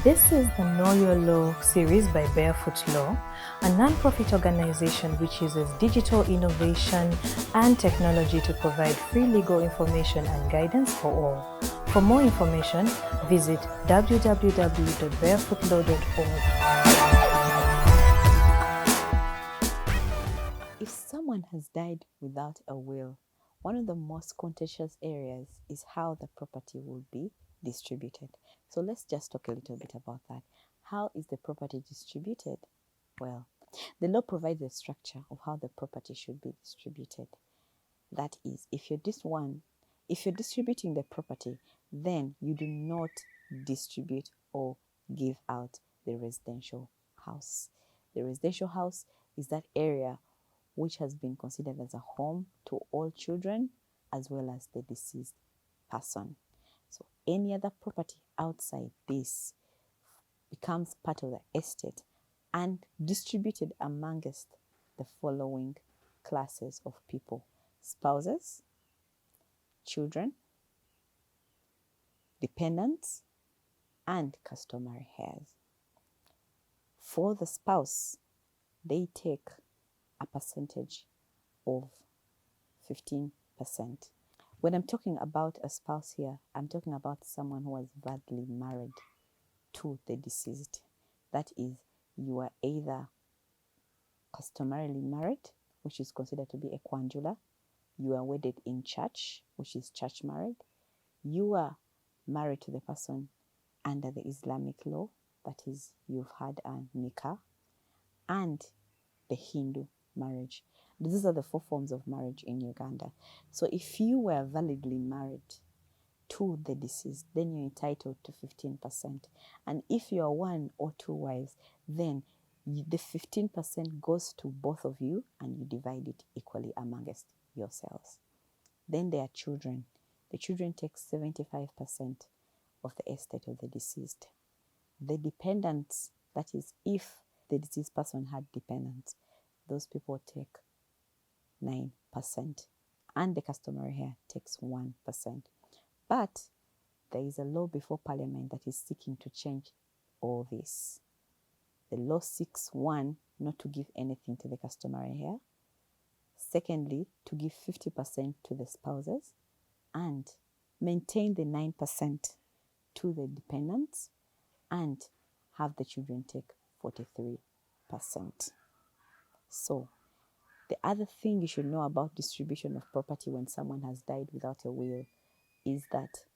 This is the Know Your Law series by Barefoot Law, a non-profit organization which uses digital innovation and technology to provide free legal information and guidance for all. For more information, visit www.barefootlaw.org. If someone has died without a will, one of the most contentious areas is how the property will be distributed. So let's just talk a little bit about that. How is the property distributed? Well, the law provides a structure of how the property should be distributed. That is, if you're distributing the property, then you do not distribute or give out the residential house. The residential house is that area which has been considered as a home to all children as well as the deceased person. So any other property outside this becomes part of the estate and distributed amongst the following classes of people: spouses, children, dependents, and customary heirs. For the spouse, they take a percentage of 15%. When I'm talking about a spouse here, I'm talking about someone who was validly married to the deceased. That is, you are either customarily married, which is considered to be a quadrilla. You are wedded in church, which is church married. You are married to the person under the Islamic law, that is, you've had a nikah, and the Hindu marriage. These are the 4 forms of marriage in Uganda. So if you were validly married to the deceased, then you're entitled to 15%. And if you are 1 or 2 wives, then the 15% goes to both of you and you divide it equally amongst yourselves. Then there are children. The children take 75% of the estate of the deceased. The dependents, that is, if the deceased person had dependents, those people take 9%, and the customary heir takes 1%. But there is a law before Parliament that is seeking to change all this. The law seeks, 1, not to give anything to the customary heir. Secondly, to give 50% to the spouses and maintain the 9% to the dependents and have the children take 43%. So, the other thing you should know about distribution of property when someone has died without a will is that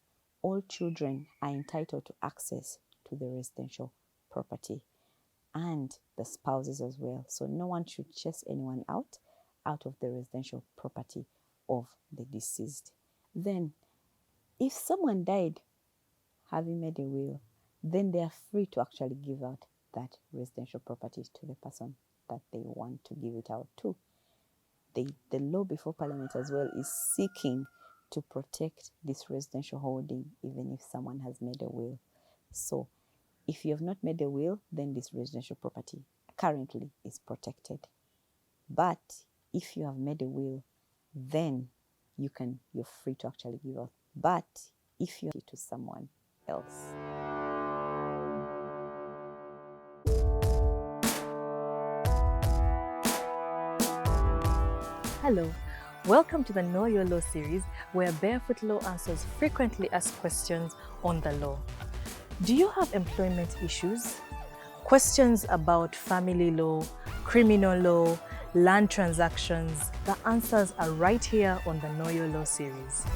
all children are entitled to access to the residential property and the spouses as well. So no one should chase anyone out of the residential property of the deceased. Then, if someone died having made a will, then they are free to actually give out that residential property to the person that they want to give it out to. The law before Parliament as well is seeking to protect this residential holding even if someone has made a will. So if you have not made a will, then this residential property currently is protected. But if you have made a will, then you're free to actually give out. But if you're to someone else. Hello, welcome to the Know Your Law series where Barefoot Law answers frequently asked questions on the law. Do you have employment issues? Questions about family law, criminal law, land transactions? The answers are right here on the Know Your Law series.